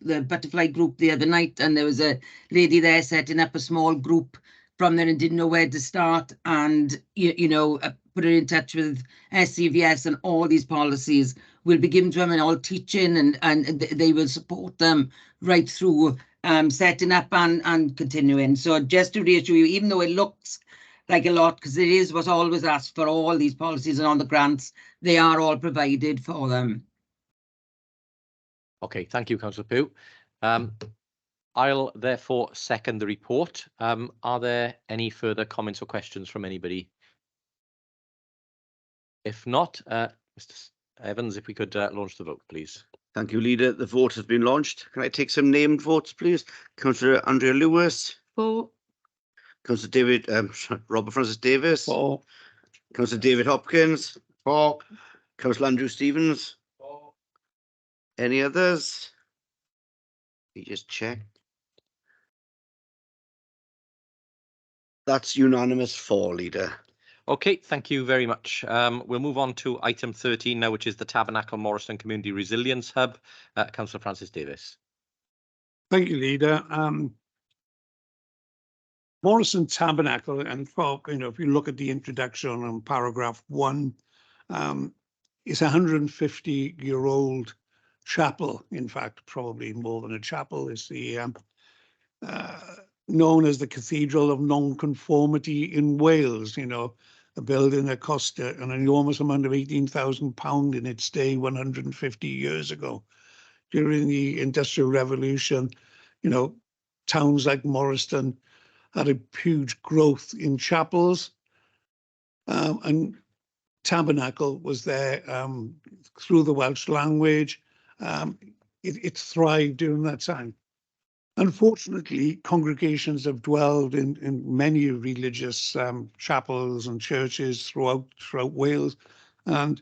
the Butterfly group the other night, and there was a lady there setting up a small group from there and didn't know where to start, and you know, put her in touch with SCVS, and all these policies will be given to them, and all teaching, and they will support them right through setting up and continuing. So just to reassure you, even though it looks like a lot, because it is what's always asked for all these policies and on the grants, they are all provided for them. Okay, thank you, Councillor Pugh. I'll therefore second the report. Are there any further comments or questions from anybody? If not, Mr. Evans, if we could launch the vote, please. Thank you, Leader. The vote has been launched. Can I take some named votes, please? Councillor Andrea Lewis. For Councillor David, Robert Francis Davis. For. Councillor David Hopkins. For. Councillor Andrew Stevens. For. Any others? We just check. That's unanimous for, Leader. Okay, thank you very much. We'll move on to item 13 now, which is the Tabernacle Morriston Community Resilience Hub. Councillor Francis Davis. Thank you, Leader. Morriston Tabernacle, and for, you know, if you look at the introduction on paragraph 1, it's a 150-year-old chapel. In fact, probably more than a chapel. It's the known as the Cathedral of Nonconformity in Wales. You know, a building that cost an enormous amount of £18,000 in its day 150 years ago. During the Industrial Revolution, you know, towns like Morriston had a huge growth in chapels, and Tabernacle was there through the Welsh language. It thrived during that time. Unfortunately, congregations have dwelled in many religious chapels and churches throughout Wales, and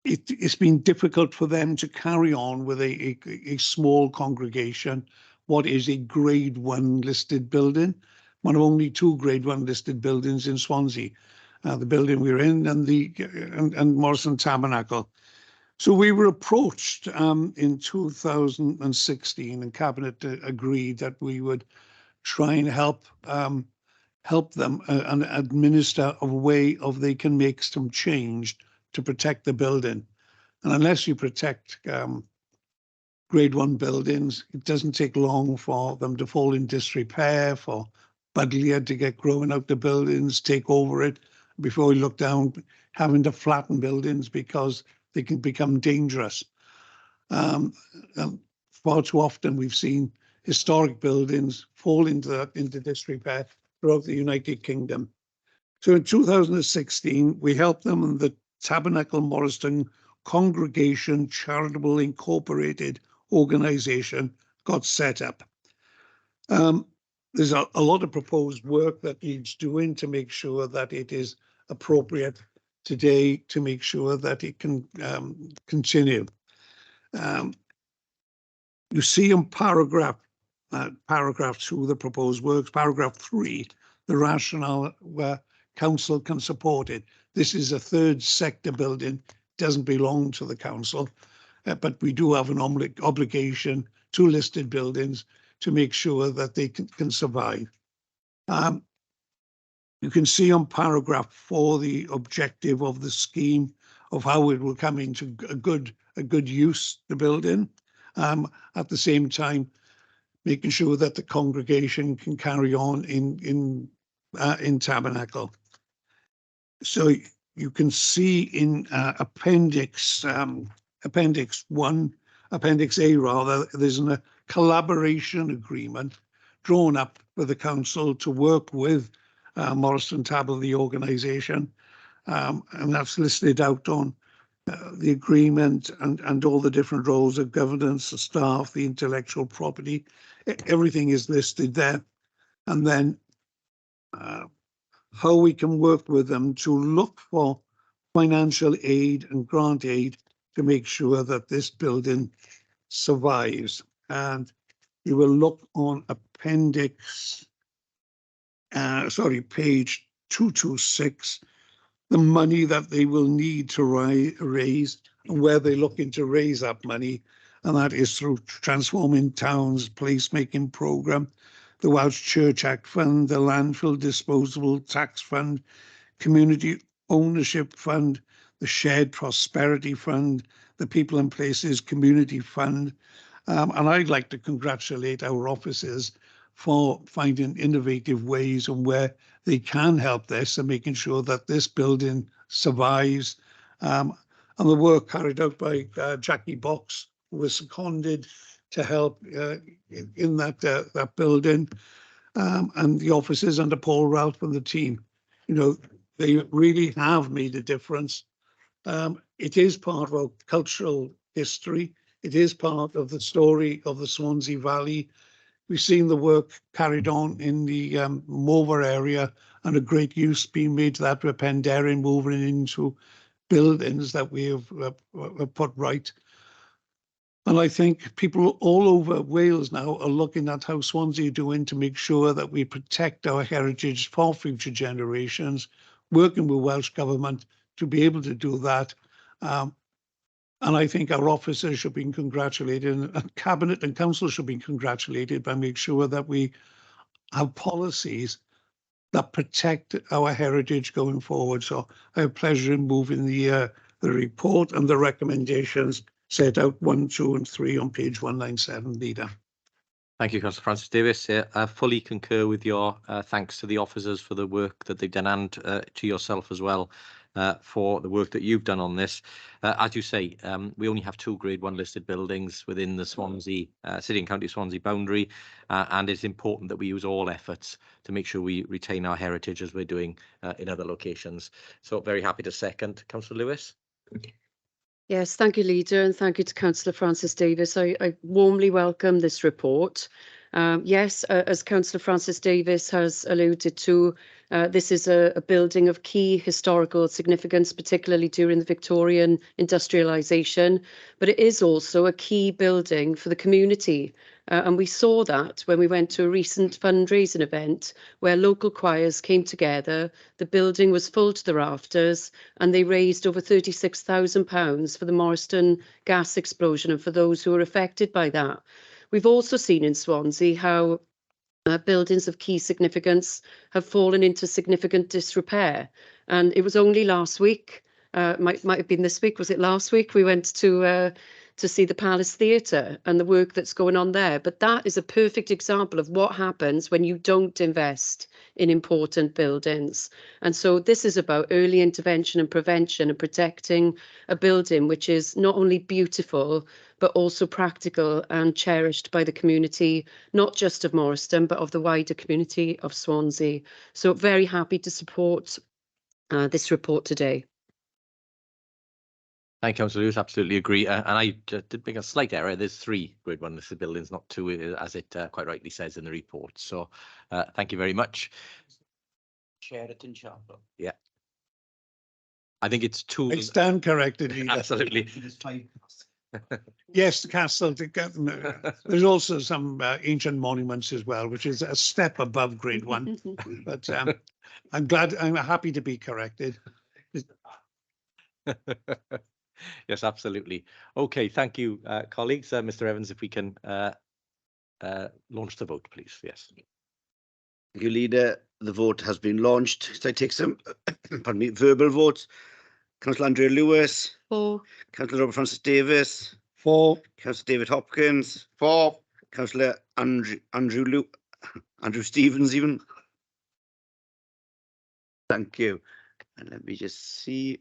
it's been difficult for them to carry on with a small congregation. What is a Grade 1 listed building? One of only 2 Grade 1 listed buildings in Swansea, the building we're in and Morriston Tabernacle. So we were approached in 2016, and Cabinet agreed that we would try and help them and administer a way of they can make some change to protect the building. And unless you protect Grade 1 buildings, it doesn't take long for them to fall in disrepair, for budlier to get growing out the buildings, take over it, before we look down, having to flatten buildings because they can become dangerous. Far too often we've seen historic buildings fall into disrepair throughout the United Kingdom. So in 2016, we helped them, and the Tabernacle Morriston Congregation Charitable Incorporated organization got set up. There's a lot of proposed work that needs doing to make sure that it is appropriate today, to make sure that it can continue. You see in paragraph 2, the proposed works, paragraph 3, the rationale where council can support it. This is a third sector building, doesn't belong to the council, but we do have an obligation to listed buildings to make sure that they can survive. You can see on paragraph 4 the objective of the scheme of how it will come into a good use, the building. At the same time, making sure that the congregation can carry on in Tabernacle. So you can see in Appendix A rather, there's a collaboration agreement drawn up with the council to work with Morriston Tabel, the organisation, and that's listed out on the agreement and all the different roles of governance, the staff, the intellectual property, everything is listed there. And then how we can work with them to look for financial aid and grant aid to make sure that this building survives. And you will look on appendix, page 226, the money that they will need to raise and where they're looking to raise that money. And that is through Transforming Towns Placemaking Programme, the Welsh Church Act Fund, the Landfill Disposable Tax Fund, Community Ownership Fund, the Shared Prosperity Fund, the People and Places Community Fund. And I'd like to congratulate our officers for finding innovative ways and where they can help this and making sure that this building survives. And the work carried out by Jackie Box, who was seconded to help in that building, and the officers under Paul Ralph and the team. You know, they really have made a difference. It is part of our cultural history. It is part of the story of the Swansea Valley. We've seen the work carried on in the Mover area and a great use being made to that with Penderyn moving into buildings that we have put right. And I think people all over Wales now are looking at how Swansea are doing to make sure that we protect our heritage for future generations, working with Welsh Government to be able to do that. And I think our officers should be congratulated, and Cabinet and Council should be congratulated by making sure that we have policies that protect our heritage going forward. So I have pleasure in moving the report and the recommendations set out 1, 2 and 3 on page 197, Leader. Thank you, Councillor Francis Davies. I fully concur with your thanks to the officers for the work that they've done, and to yourself as well for the work that you've done on this. As you say, we only have 2 Grade 1 listed buildings within the Swansea, City and County Swansea boundary, and it's important that we use all efforts to make sure we retain our heritage as we're doing in other locations. So very happy to second. Councillor Lewis. Yes, thank you, Leader, and thank you to Councillor Francis Davies. I warmly welcome this report. Yes, as Councillor Francis Davies has alluded to, this is a building of key historical significance, particularly during the Victorian industrialisation, but it is also a key building for the community. And we saw that when we went to a recent fundraising event where local choirs came together, the building was full to the rafters, and they raised over £36,000 for the Morriston gas explosion and for those who were affected by that. We've also seen in Swansea how buildings of key significance have fallen into significant disrepair. And it was only last week, might have been this week, was it last week? We went to see the Palace Theatre and the work that's going on there. But that is a perfect example of what happens when you don't invest in important buildings. And so this is about early intervention and prevention and protecting a building which is not only beautiful, but also practical and cherished by the community, not just of Morriston, but of the wider community of Swansea. So very happy to support this report today. Thank you, Councillor Lewis. Absolutely agree. And I did make a slight error. There's 3 Grade 1 listed buildings, not 2, as it quite rightly says in the report. So thank you very much. Sheraton Chapel. Yeah. I think it's 2. I stand corrected, Leader. Absolutely. Yes, the castle. There's also some ancient monuments as well, which is a step above Grade 1. But I'm happy to be corrected. Yes, absolutely. Okay, thank you, colleagues. Mr. Evans, if we can launch the vote, please. Yes. Thank you, Leader. The vote has been launched. So I take some pardon me, verbal votes. Councillor Andrea Lewis. 4. Councillor Robert Francis Davies. 4. Councillor David Hopkins. 4. Councillor Andrew Stevens even. Thank you. And let me just see.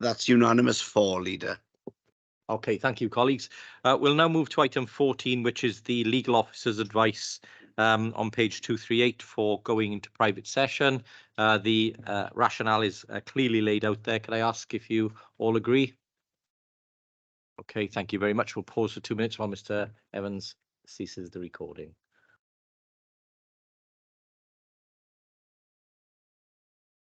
That's unanimous 4, Leader. Okay, thank you, colleagues. We'll now move to item 14, which is the legal officer's advice on page 238 for going into private session. The rationale is clearly laid out there. Can I ask if you all agree? Okay, thank you very much. We'll pause for 2 minutes while Mr. Evans ceases the recording.